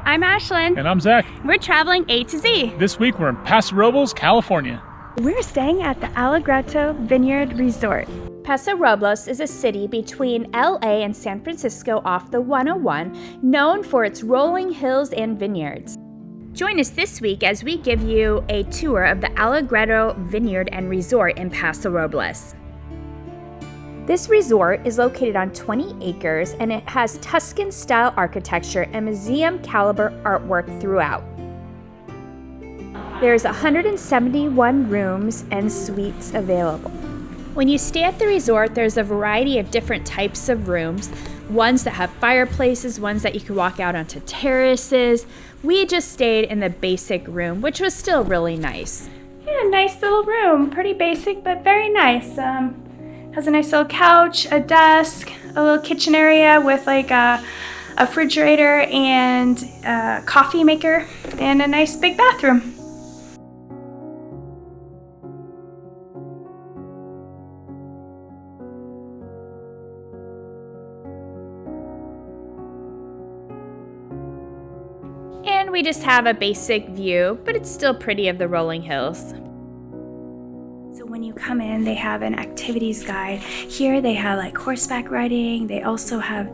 I'm Ashlyn. And I'm Zach. We're traveling A to Z. This week we're in Paso Robles, California. We're staying at the Allegretto Vineyard Resort. Paso Robles is a city between LA and San Francisco off the 101, known for its rolling hills and vineyards. Join us this week as we give you a tour of the Allegretto Vineyard and Resort in Paso Robles. This resort is located on 20 acres and it has Tuscan-style architecture and museum-caliber artwork throughout. There's 171 rooms and suites available. When you stay at the resort, there's a variety of different types of rooms, ones that have fireplaces, ones that you can walk out onto terraces. We just stayed in the basic room, which was still really nice. Yeah, nice little room, pretty basic, but very nice. Has a nice little couch, a desk, a little kitchen area with like a refrigerator and a coffee maker, and a nice big bathroom. And we just have a basic view, but it's still pretty, of the rolling hills. So when you come in, they have an activities guide. Here they have like horseback riding. They also have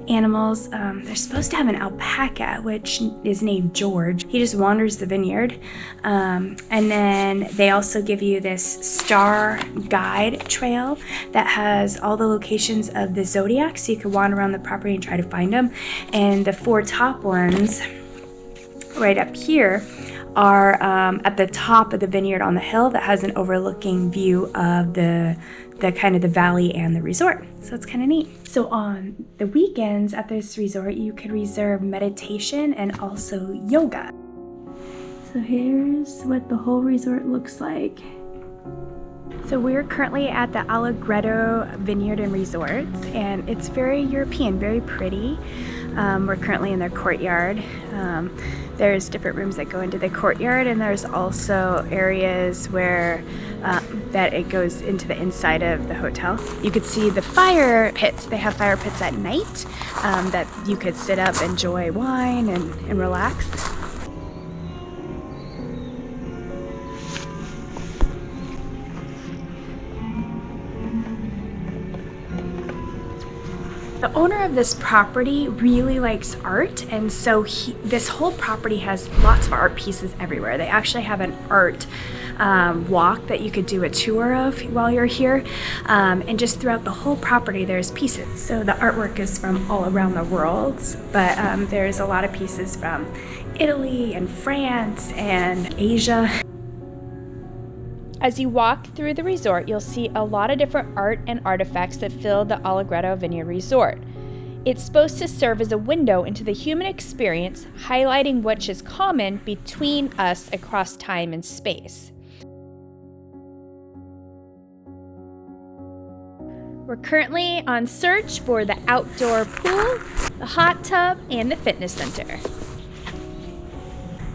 animals. They're supposed to have an alpaca, which is named George. He just wanders the vineyard. And then they also give you this star guide trail that has all the locations of the zodiac, so you can wander around the property and try to find them. And the 4 top ones right up here are at the top of the vineyard on the hill that has an overlooking view of the kind of the valley and the resort. So it's kind of neat. So on the weekends at this resort, you could reserve meditation and also yoga. So here's what the whole resort looks like. So we're currently at the Allegretto Vineyard and Resort, and it's very European, very pretty. We're currently in their courtyard. There's different rooms that go into the courtyard, and there's also areas where that it goes into the inside of the hotel. You could see the fire pits. They have fire pits at night that you could sit up, enjoy wine, and relax. The owner of this property really likes art, and so this whole property has lots of art pieces everywhere. They actually have an art walk that you could do a tour of while you're here, and just throughout the whole property there's pieces. So the artwork is from all around the world, but there's a lot of pieces from Italy and France and Asia. As you walk through the resort, you'll see a lot of different art and artifacts that fill the Allegretto Vineyard Resort. It's supposed to serve as a window into the human experience, highlighting what is common between us across time and space. We're currently on search for the outdoor pool, the hot tub, and the fitness center.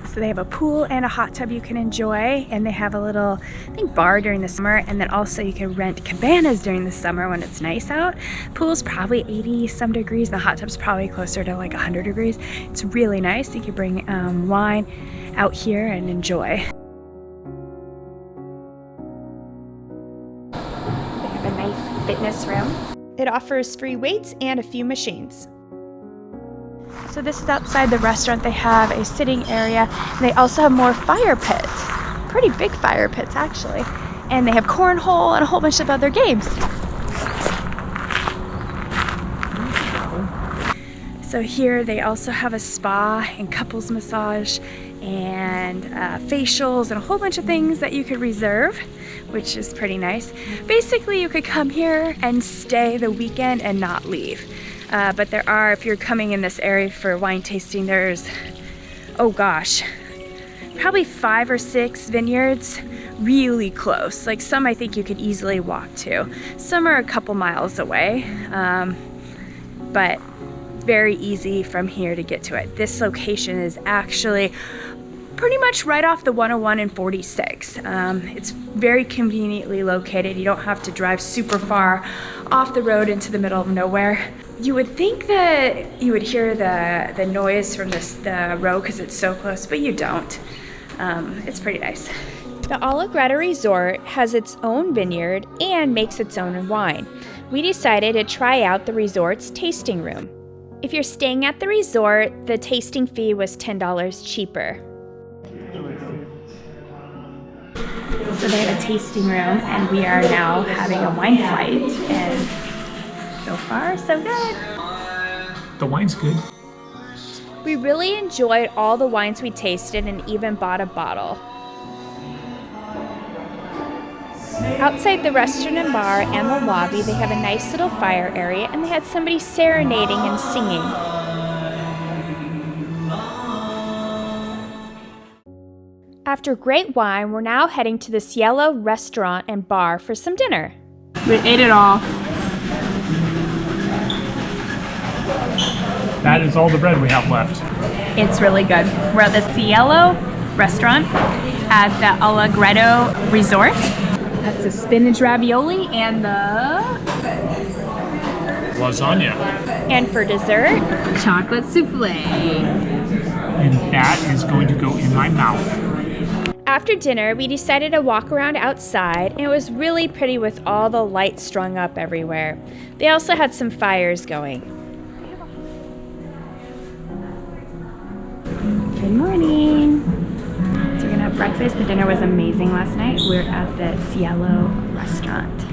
So they have a pool and a hot tub you can enjoy, and they have a little, I think, bar during the summer, and then also you can rent cabanas during the summer when it's nice out. Pool's probably 80 some degrees, the hot tub's probably closer to like 100 degrees. It's really nice. You can bring wine out here and enjoy. They have a nice fitness room. It offers free weights and a few machines. So this is outside the restaurant. They have a sitting area. They also have more fire pits, pretty big fire pits actually. And they have cornhole and a whole bunch of other games. So here they also have a spa and couples massage and facials and a whole bunch of things that you could reserve, which is pretty nice. Basically, you could come here and stay the weekend and not leave. But there are, if you're coming in this area for wine tasting, there's, oh gosh, probably 5 or 6 vineyards really close. Like some I think you could easily walk to. Some are a couple miles away, but very easy from here to get to it. This location is actually pretty much right off the 101 and 46. It's very conveniently located. You don't have to drive super far off the road into the middle of nowhere. You would think that you would hear the noise from the road because it's so close, but you don't. It's pretty nice. The Allegretto Resort has its own vineyard and makes its own wine. We decided to try out the resort's tasting room. If you're staying at the resort, the tasting fee was $10 cheaper. So they have a tasting room, and we are now having a wine flight, and so far, so good. The wine's good. We really enjoyed all the wines we tasted and even bought a bottle. Outside the restaurant and bar and the lobby, they have a nice little fire area, and they had somebody serenading and singing. After great wine, we're now heading to the Cielo restaurant and bar for some dinner. We ate it all. That is all the bread we have left. It's really good. We're at the Cielo restaurant at the Allegretto Resort. That's the spinach ravioli and the Lasagna. And for dessert, chocolate souffle. And that is going to go in my mouth. after dinner, we decided to walk around outside, and it was really pretty with all the lights strung up everywhere. They also had some fires going. Good morning. So we're gonna have breakfast. The dinner was amazing last night. We're at the Cielo restaurant.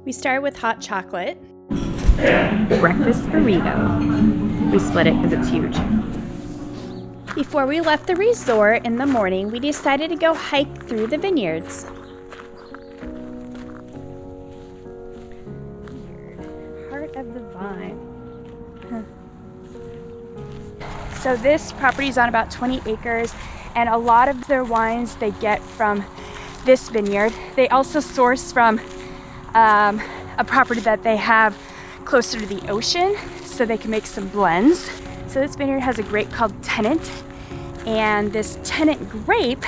We started with hot chocolate. Breakfast burrito. We split it because it's huge. Before we left the resort in the morning, we decided to go hike through the vineyards. Heart of the vine. So this property is on about 20 acres, and a lot of their wines they get from this vineyard. They also source from a property that they have closer to the ocean, so they can make some blends. So this vineyard has a grape called Tennant, and this Tennant grape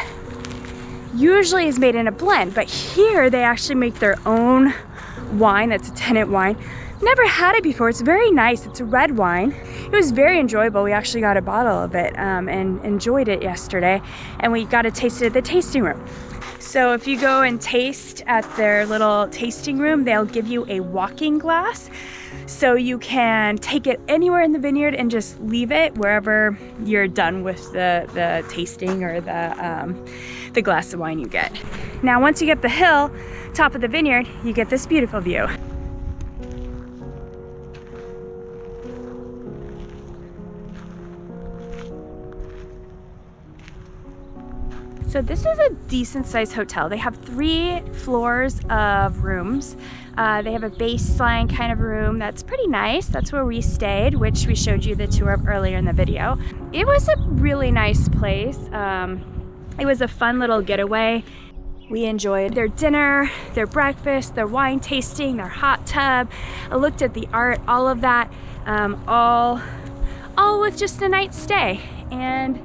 usually is made in a blend, but here they actually make their own wine. That's a Tennant wine. Never had it before. It's very nice. It's a red wine. It was very enjoyable. We actually got a bottle of it and enjoyed it yesterday, and we got to taste it at the tasting room. So if you go and taste at their little tasting room, they'll give you a walking glass, so you can take it anywhere in the vineyard and just leave it wherever you're done with the tasting or the glass of wine you get. Now once you get the hill, top of the vineyard, you get this beautiful view. So this is a decent sized hotel. They have 3 floors of rooms. They have a baseline kind of room that's pretty nice. That's where we stayed, which we showed you the tour of earlier in the video. It was a really nice place. It was a fun little getaway. We enjoyed their dinner, their breakfast, their wine tasting, their hot tub. I looked at the art, all of that, all with just a night's stay. And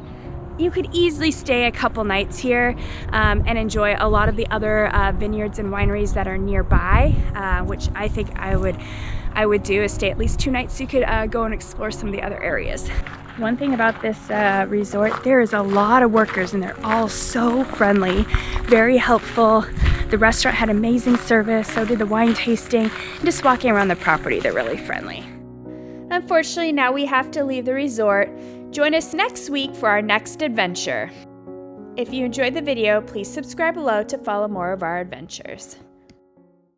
you could easily stay a couple nights here and enjoy a lot of the other vineyards and wineries that are nearby, which I think I would do is stay at least 2 nights so you could go and explore some of the other areas. One thing about this resort, there is a lot of workers and they're all so friendly, very helpful. The restaurant had amazing service, so did the wine tasting, and just walking around the property, they're really friendly. Unfortunately, now we have to leave the resort. Join us next week for our next adventure. If you enjoyed the video, please subscribe below to follow more of our adventures.